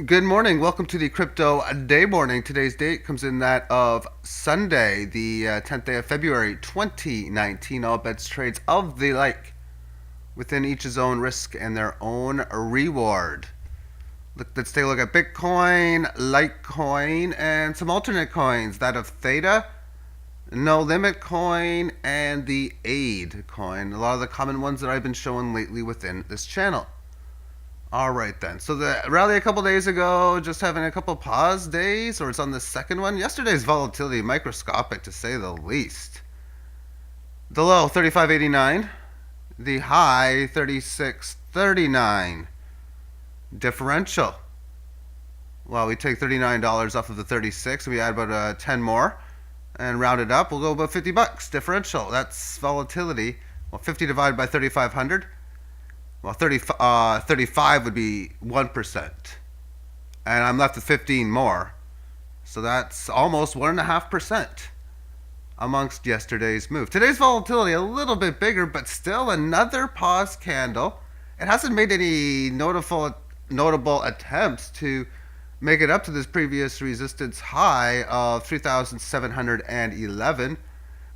Good morning. Welcome to the crypto day morning. Today's date comes in that of Sunday, the 10th day of February 2019. All bets, trades of the like within each his own risk and their own reward. Let's take a look at Bitcoin, Litecoin, and some alternate coins. That of THETA, No Limit Coin, and the Aid coin. A lot of the common ones that I've been showing lately within this channel. All right then. So the rally a couple days ago, just having a couple pause days, or it's on the second one. Yesterday's volatility microscopic to say the least. The low 35.89, the high 36.39. Differential. Well, we take $39 off of the 36, we add about 10 more, and round it up, we'll go about $50 differential. That's volatility. Well, 50 divided by 3,500. Well, 35 would be 1%. And I'm left with 15 more. So that's almost 1.5% amongst yesterday's move. Today's volatility a little bit bigger, but still another pause candle. It hasn't made any notable attempts to make it up to this previous resistance high of 3,711.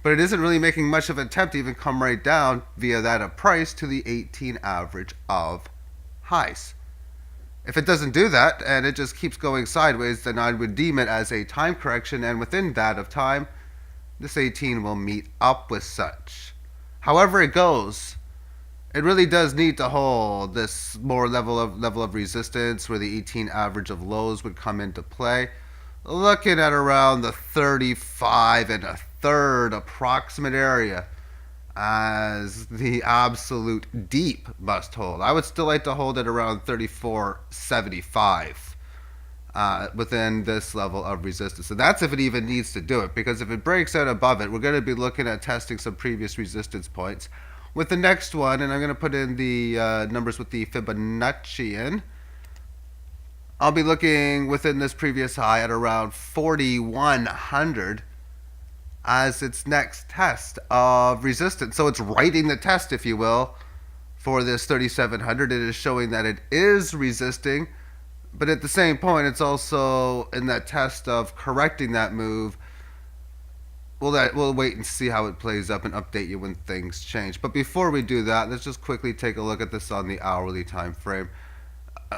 But it isn't really making much of an attempt to even come right down via that of price to the 18 average of highs. If it doesn't do that and it just keeps going sideways, then I would deem it as a time correction, and within that of time, this 18 will meet up with such. However it goes, it really does need to hold this more level of resistance where the 18 average of lows would come into play. Looking at around the 35 and a third approximate area as the absolute deep must hold. I would still like to hold it around 34.75 within this level of resistance. And that's if it even needs to do it, because if it breaks out above it, we're going to be looking at testing some previous resistance points. With the next one, and I'm going to put in the numbers with the Fibonacci in, I'll be looking within this previous high at around 4,100 as its next test of resistance. So it's writing the test, if you will, for this 3,700. It is showing that it is resisting, but at the same point, it's also in that test of correcting that move. We'll wait and see how it plays up and update you when things change. But before we do that, let's just quickly take a look at this on the hourly time frame.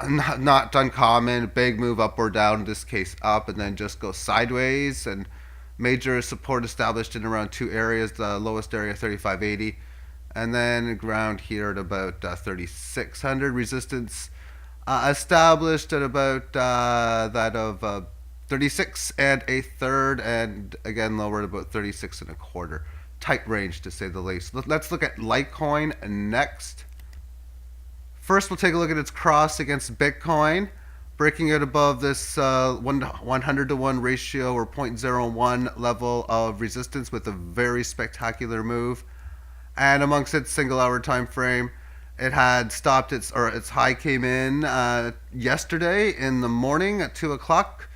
Not uncommon, big move up or down, in this case up, and then just go sideways, and major support established in around two areas, the lowest area 35.80, and then ground here at about 3,600. Resistance established at about that of 36 and a third, and again lower at about 36 and a quarter. Tight range to say the least. Let's look at Litecoin next. First, we'll take a look at its cross against Bitcoin, breaking it above this 100 to 1 ratio or 0.01 level of resistance with a very spectacular move. And amongst its single hour time frame, it had stopped its high came in yesterday in the morning at 2 o'clock,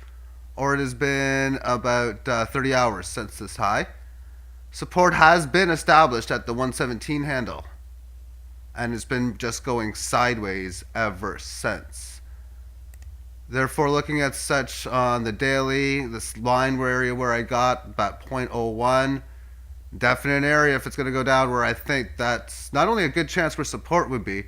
or it has been about 30 hours since this high. Support has been established at the 117 handle, and it's been just going sideways ever since. Therefore, looking at such on the daily, this line area where I got about 0.01, definite area if it's going to go down, where I think that's not only a good chance where support would be,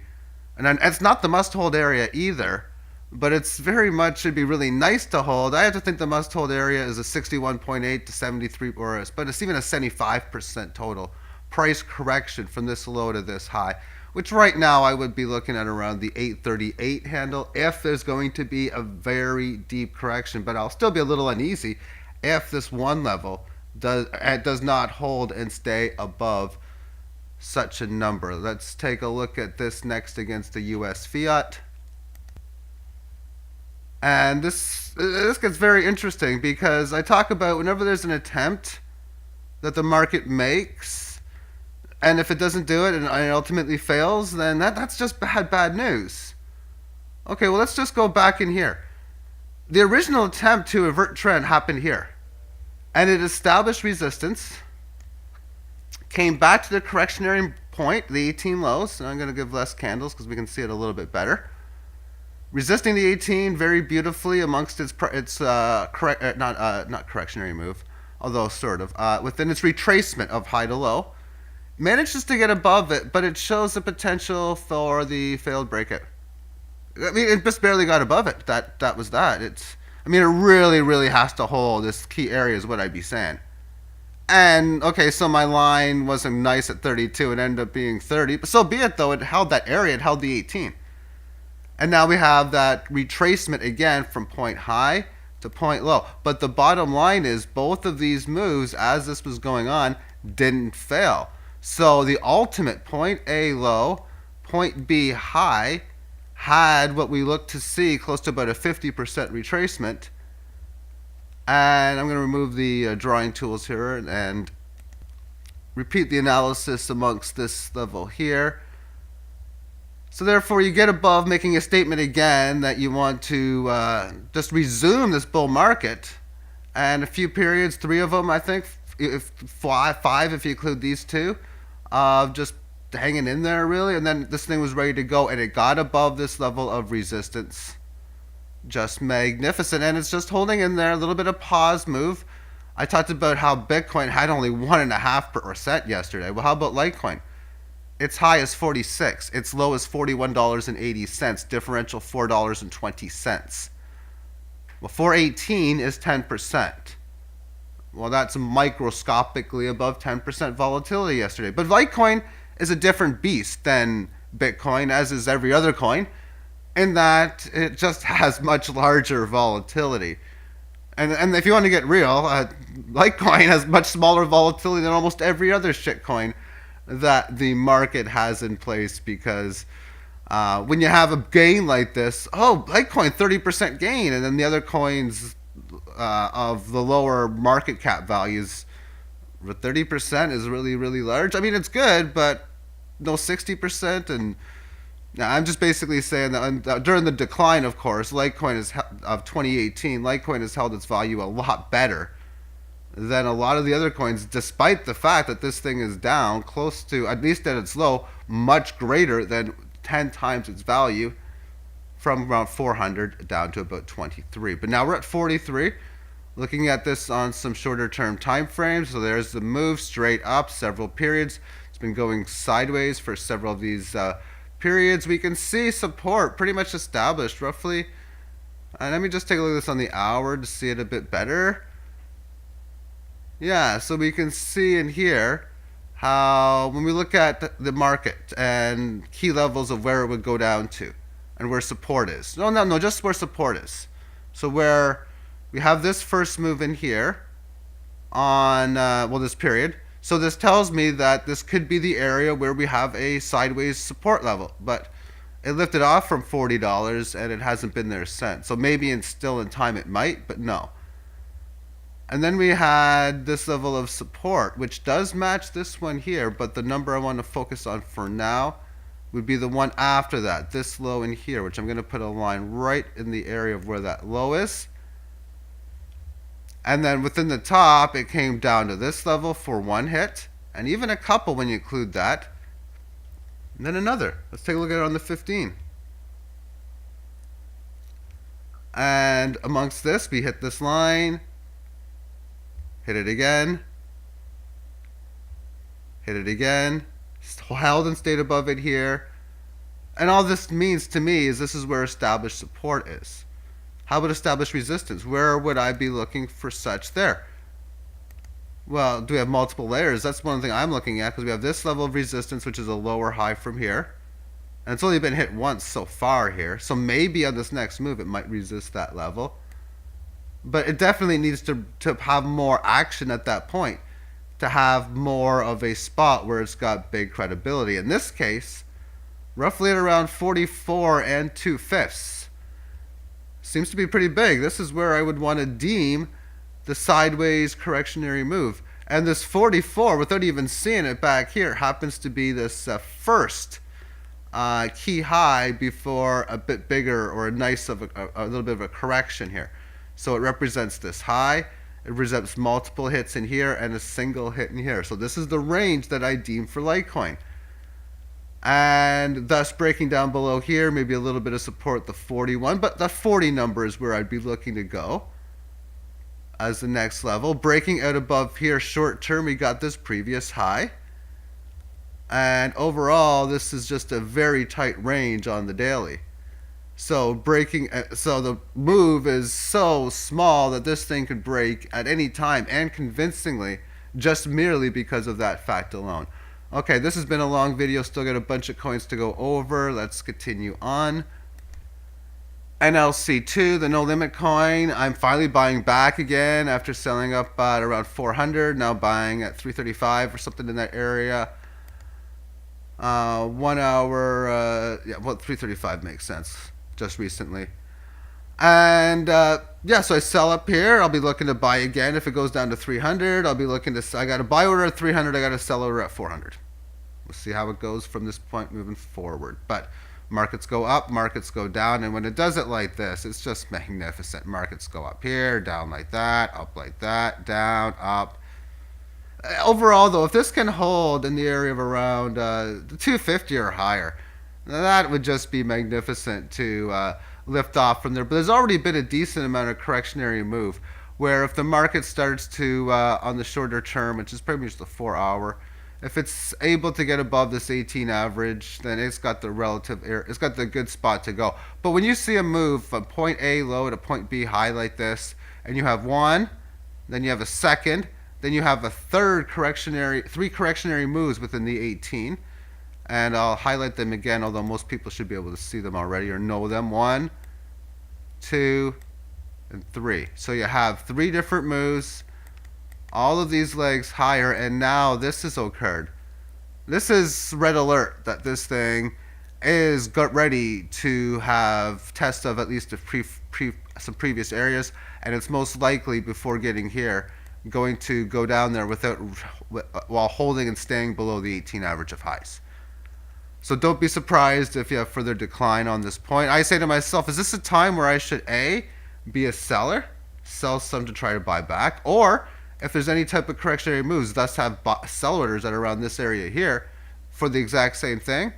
and then it's not the must-hold area either, but it's very much should be really nice to hold. I have to think the must-hold area is a 61.8 to 73, but it's even a 75% total price correction from this low to this high, which right now I would be looking at around the 838 handle if there's going to be a very deep correction. But I'll still be a little uneasy if this one level does not hold and stay above such a number. Let's take a look at this next against the US fiat. And this gets very interesting, because I talk about whenever there's an attempt that the market makes, and if it doesn't do it and it ultimately fails, then that's just bad news. Okay, well, let's just go back in here. The original attempt to avert trend happened here, and it established resistance, came back to the correctionary point, the 18 lows, and I'm going to give less candles because we can see it a little bit better. resisting the 18 very beautifully amongst its not correctionary move, although sort of within its retracement of high to low. Manages to get above it, but it shows the potential for the failed breakout. I mean, it just barely got above it. That was that. I mean, it really has to hold this key area is what I'd be saying. And okay, so my line wasn't nice at 32. It ended up being 30, but so be it. Though it held that area, it held the 18, and now we have that retracement again from point high to point low. But the bottom line is both of these moves, as this was going on, didn't fail. So the ultimate point A low, point B high, had what we look to see close to about a 50% retracement. And I'm going to remove the drawing tools here and repeat the analysis amongst this level here. So therefore you get above, making a statement again that you want to just resume this bull market. And a few periods, 3 of them I think, if 5 if you include these 2, just hanging in there really. And then this thing was ready to go, and it got above this level of resistance. Just magnificent. And it's just holding in there, a little bit of pause move. I talked about how Bitcoin had only 1.5% yesterday. Well, how about Litecoin? Its high is 46, its low is $41.80, differential $4.20. Well, 418 is 10%. Well, that's microscopically above 10% volatility yesterday. But Litecoin is a different beast than Bitcoin, as is every other coin, in that it just has much larger volatility. And if you want to get real, Litecoin has much smaller volatility than almost every other shitcoin that the market has in place, because when you have a gain like this, Litecoin 30% gain, and then the other coins of the lower market cap values, 30% is really large. I mean, it's good, but no 60%. And I'm just basically saying that during the decline, of course, Litecoin of 2018, Litecoin has held its value a lot better than a lot of the other coins, despite the fact that this thing is down close to, at least at its low, much greater than 10 times its value, from around 400 down to about 23. But now we're at 43. Looking at this on some shorter term time frames, so there's the move straight up, several periods. It's been going sideways for several of these periods. We can see support pretty much established roughly. And let me just take a look at this on the hour to see it a bit better. Yeah, so we can see in here how when we look at the market and key levels of where it would go down to and where support is. No, just where support is. So where we have this first move in here on, this period. So this tells me that this could be the area where we have a sideways support level. But it lifted off from $40 and it hasn't been there since. So maybe still in time it might, but no. And then we had this level of support, which does match this one here, but the number I want to focus on for now would be the one after that, this low in here, which I'm going to put a line right in the area of where that low is. And then within the top, it came down to this level for one hit, and even a couple when you include that. And then another. Let's take a look at it on the 15. And amongst this, we hit this line, hit it again, held and stayed above it here. And all this means to me is this is where established support is. How about established resistance? Where would I be looking for such there? Well, do we have multiple layers? That's one thing I'm looking at, because we have this level of resistance, which is a lower high from here. And it's only been hit once so far here. So maybe on this next move, it might resist that level. But it definitely needs to have more action at that point, to have more of a spot where it's got big credibility. In this case, roughly at around 44 2/5. Seems to be pretty big. This is where I would want to deem the sideways correctionary move. And this 44, without even seeing it back here, happens to be this first key high before a bit bigger or a little bit of a correction here. So it represents this high. It represents multiple hits in here and a single hit in here. So this is the range that I deem for Litecoin. and thus breaking down below here, maybe a little bit of support, the 41, but the 40 number is where I'd be looking to go as the next level. Breaking out above here short term, we got this previous high, and overall this is just a very tight range on the daily. So the move is so small that this thing could break at any time, and convincingly, just merely because of that fact alone. Okay, this has been a long video, still got a bunch of coins to go over. Let's continue on. NLC2, the no limit coin, I'm finally buying back again after selling up at around 400, now buying at 335 or something in that area. 1 hour, 335 makes sense, just recently. And so I sell up here. I'll be looking to buy again if it goes down to 300. I'll be looking to, I got a buy order at 300, I got a sell order at 400. We'll see how it goes from this point moving forward. But markets go up, markets go down, and when it does it like this, it's just magnificent. Markets go up here, down like that, up like that, down, up. Overall, though, if this can hold in the area of around 250 or higher, that would just be magnificent to lift off from there. But there's already been a decent amount of correctionary move, where if the market starts to, on the shorter term, which is pretty much the 4 hour, if it's able to get above this 18 average, then it's got the it's got the good spot to go. But when you see a move from point A low to point B high like this, and you have one, then you have a second, then you have a three correctionary moves within the 18, and I'll highlight them again, although most people should be able to see them already or know them. 1, 2, and 3. So you have 3 different moves, all of these legs higher, and now this has occurred. This is red alert that this thing is got ready to have test of at least some previous areas, and it's most likely, before getting here, going to go down there while holding and staying below the 18 average of highs. So don't be surprised if you have further decline on this point. I say to myself, is this a time where I should A, be a seller, sell some to try to buy back, or if there's any type of correctionary moves, thus have sell orders at around this area here for the exact same thing?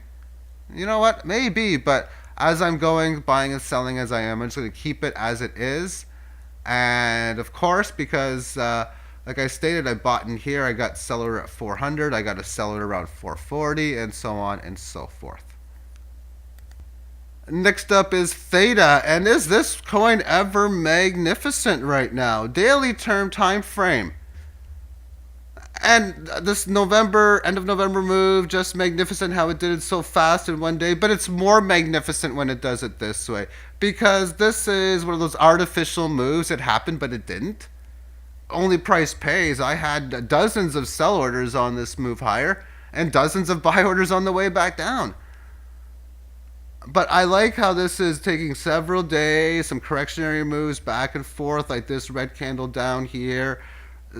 You know what? Maybe, but as I'm going, buying and selling as I am, I'm just going to keep it as it is. And of course, because like I stated, I bought in here, I got seller at 400, I got a seller around 440, and so on and so forth. Next up is THETA, and is this coin ever magnificent right now? Daily term time frame. And this end of November move, just magnificent how it did it so fast in one day, but it's more magnificent when it does it this way, because this is one of those artificial moves. It happened, but it didn't. Only price pays. I had dozens of sell orders on this move higher, and dozens of buy orders on the way back down. But I like how this is taking several days, some correctionary moves back and forth, like this red candle down here,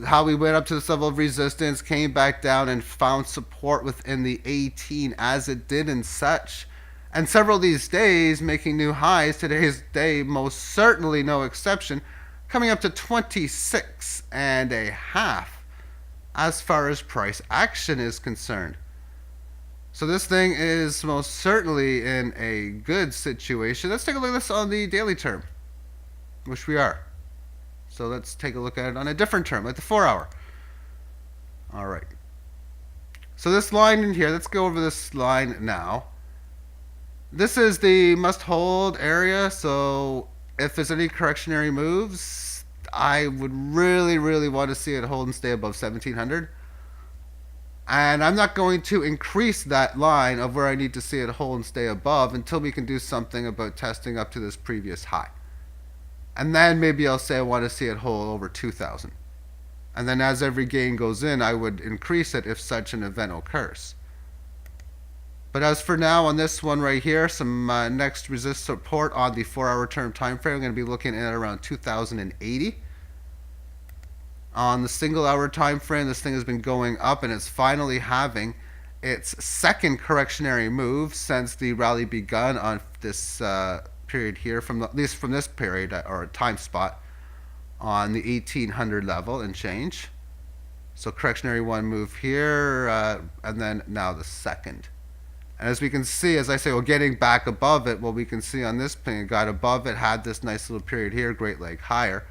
how we went up to this level of resistance, came back down and found support within the 18 as it did and such. And several of these days making new highs. Today's day most certainly no exception, coming up to 26 and a half as far as price action is concerned. So this thing is most certainly in a good situation. Let's take a look at this on the daily term, which we are. So let's take a look at it on a different term, like the 4 hour. All right. So this line in here, let's go over this line now. This is the must hold area. So if there's any correctionary moves, I would really, really want to see it hold and stay above 1700. And I'm not going to increase that line of where I need to see it hold and stay above until we can do something about testing up to this previous high. And then maybe I'll say I want to see it hold over 2000. And then as every gain goes in, I would increase it if such an event occurs. But as for now, on this one right here, some next resist support on the 4 hour term time frame, I'm going to be looking at around 2080. On the single hour time frame, this thing has been going up, and it's finally having its second correctionary move since the rally begun on this period here, at least from this period or time spot on the 1800 level and change. So correctionary one move here, and then now the second. And as we can see, as I say, well, getting back above it, well, we can see on this thing, it got above it, had this nice little period here, Great Lake higher.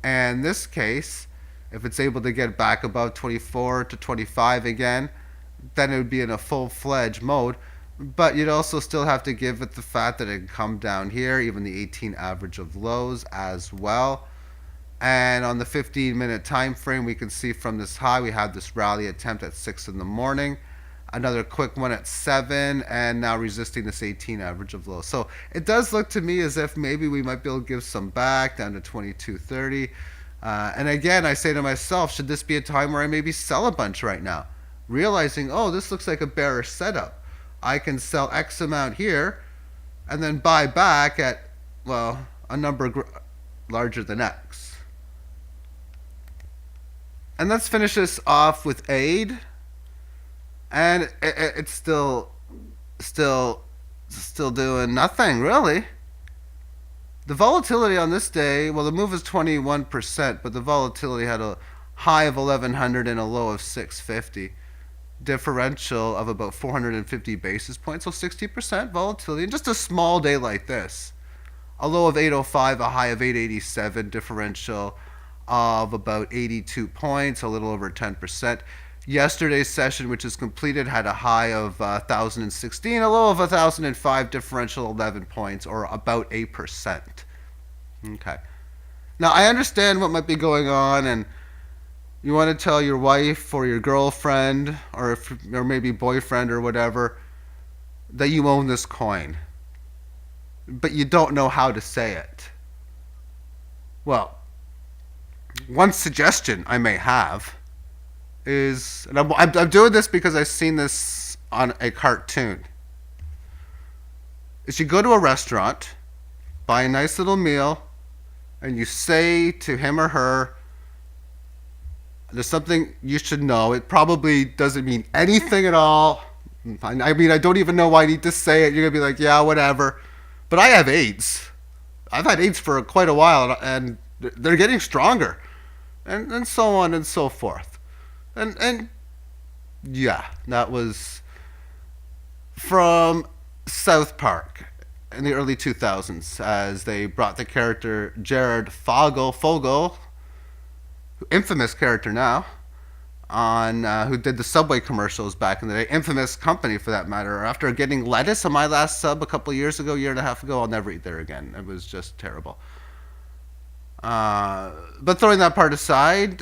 And in this case, if it's able to get back above 24 to 25 again, then it would be in a full-fledged mode. But you'd also still have to give it the fact that it can come down here, even the 18 average of lows as well. And on the 15-minute time frame, we can see from this high, we had this rally attempt at 6 in the morning. Another quick one at 7, and now resisting this 18 average of lows. So it does look to me as if maybe we might be able to give some back down to 22.30. And again, I say to myself, should this be a time where I maybe sell a bunch right now? Realizing, oh, this looks like a bearish setup. I can sell X amount here and then buy back at, well, a number larger than X. And let's finish this off with AID. And it's still doing nothing, really. The volatility on this day, well, the move is 21%, but the volatility had a high of 1100 and a low of 650. Differential of about 450 basis points, so 60% volatility in just a small day like this. A low of 805, a high of 887, differential of about 82 points, a little over 10%. Yesterday's session, which is completed, had a high of 1,016, a low of 1,005, differential 11 points, or about 8%. Okay. Now, I understand what might be going on, and you want to tell your wife or your girlfriend or maybe boyfriend or whatever that you own this coin, but you don't know how to say it. Well, one suggestion I may have is, and I'm doing this because I've seen this on a cartoon, is you go to a restaurant, buy a nice little meal, and you say to him or her, there's something you should know. It probably doesn't mean anything at all. I mean, I don't even know why I need to say it. You're going to be like, yeah, whatever. But I have AIDS. I've had AIDS for quite a while, and they're getting stronger. And so on and so forth. And yeah, that was from South Park in the early 2000s, as they brought the character Jared Fogle, infamous character now, on who did the Subway commercials back in the day, infamous company for that matter. After getting lettuce on my last sub a couple of years ago, year and a half ago, I'll never eat there again. It was just terrible. But throwing that part aside,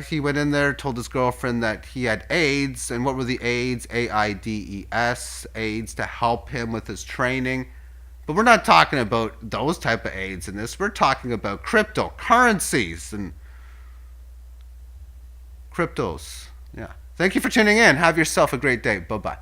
he went in there, told his girlfriend that he had AIDS. And what were the AIDS? AIDS, AIDS, to help him with his training. But we're not talking about those type of AIDS in this. We're talking about cryptocurrencies and cryptos. Yeah. Thank you for tuning in. Have yourself a great day. Bye-bye.